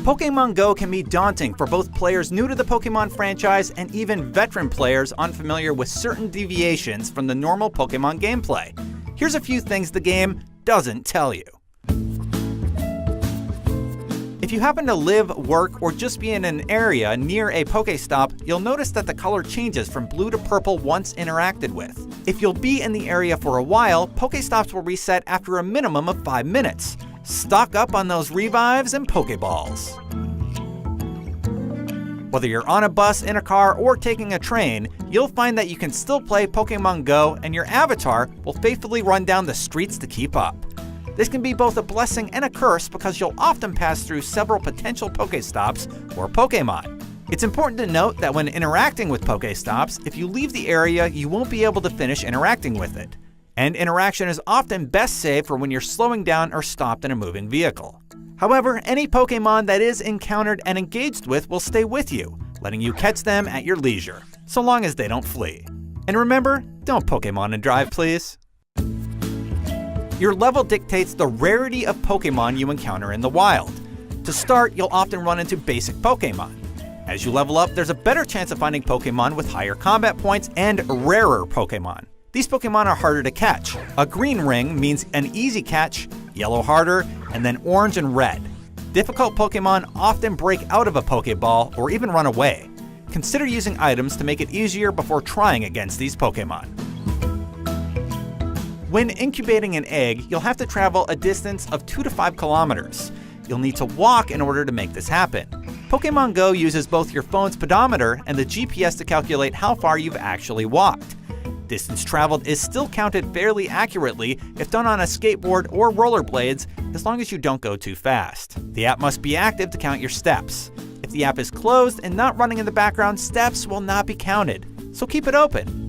Pokémon Go can be daunting for both players new to the Pokémon franchise and even veteran players unfamiliar with certain deviations from the normal Pokémon gameplay. Here's a few things the game doesn't tell you. If you happen to live, work, or just be in an area near a Pokéstop, you'll notice that the color changes from blue to purple once interacted with. If you'll be in the area for a while, Pokéstops will reset after a minimum of 5 minutes. Stock up on those revives and Pokéballs. Whether you're on a bus, in a car, or taking a train, you'll find that you can still play Pokémon Go and your avatar will faithfully run down the streets to keep up. This can be both a blessing and a curse because you'll often pass through several potential Pokéstops or Pokémon. It's important to note that when interacting with Pokéstops, if you leave the area, you won't be able to finish interacting with it. And interaction is often best saved for when you're slowing down or stopped in a moving vehicle. However, any Pokémon that is encountered and engaged with will stay with you, letting you catch them at your leisure, so long as they don't flee. And remember, don't Pokémon and drive, please. Your level dictates the rarity of Pokémon you encounter in the wild. To start, you'll often run into basic Pokémon. As you level up, there's a better chance of finding Pokémon with higher combat points and rarer Pokémon. These Pokémon are harder to catch. A green ring means an easy catch, yellow harder, and then orange and red. Difficult Pokémon often break out of a Pokéball or even run away. Consider using items to make it easier before trying against these Pokémon. When incubating an egg, you'll have to travel a distance of 2 to 5 kilometers. You'll need to walk in order to make this happen. Pokémon Go uses both your phone's pedometer and the GPS to calculate how far you've actually walked. Distance traveled is still counted fairly accurately if done on a skateboard or rollerblades, as long as you don't go too fast. The app must be active to count your steps. If the app is closed and not running in the background, steps will not be counted, so keep it open.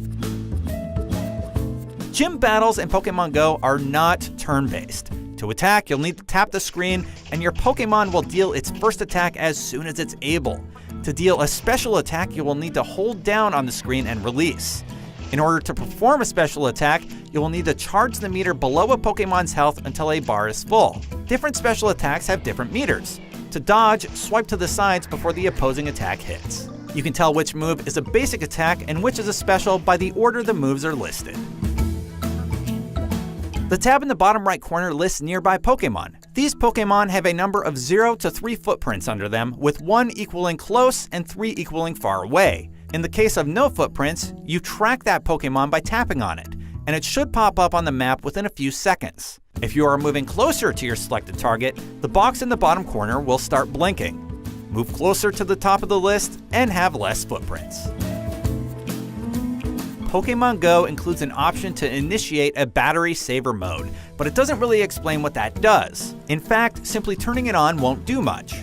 Gym battles in Pokémon Go are not turn-based. To attack, you'll need to tap the screen, and your Pokémon will deal its first attack as soon as it's able. To deal a special attack, you will need to hold down on the screen and release. In order to perform a special attack, you will need to charge the meter below a Pokémon's health until a bar is full. Different special attacks have different meters. To dodge, swipe to the sides before the opposing attack hits. You can tell which move is a basic attack and which is a special by the order the moves are listed. The tab in the bottom right corner lists nearby Pokémon. These Pokémon have a number of 0 to 3 footprints under them, with 1 equaling close and 3 equaling far away. In the case of no footprints, you track that Pokémon by tapping on it, and it should pop up on the map within a few seconds. If you are moving closer to your selected target, the box in the bottom corner will start blinking. Move closer to the top of the list and have less footprints. Pokémon Go includes an option to initiate a battery saver mode, but it doesn't really explain what that does. In fact, simply turning it on won't do much.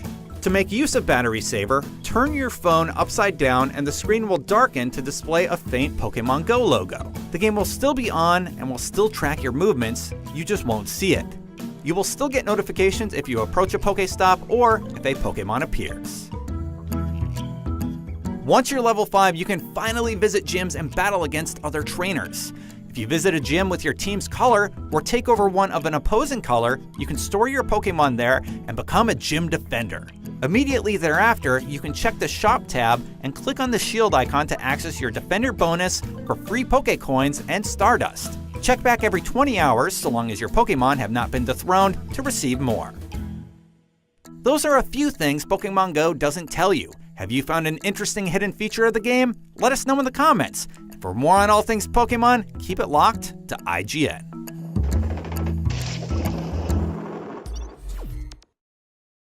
To make use of Battery Saver, turn your phone upside down and the screen will darken to display a faint Pokémon Go logo. The game will still be on and will still track your movements, you just won't see it. You will still get notifications if you approach a Pokéstop or if a Pokémon appears. Once you're level 5, you can finally visit gyms and battle against other trainers. If you visit a gym with your team's color or take over one of an opposing color, you can store your Pokémon there and become a gym defender. Immediately thereafter, you can check the shop tab and click on the shield icon to access your defender bonus for free Pokécoins and Stardust. Check back every 20 hours, so long as your Pokémon have not been dethroned, to receive more. Those are a few things Pokémon Go doesn't tell you. Have you found an interesting hidden feature of the game? Let us know in the comments. And for more on all things Pokémon, keep it locked to IGN.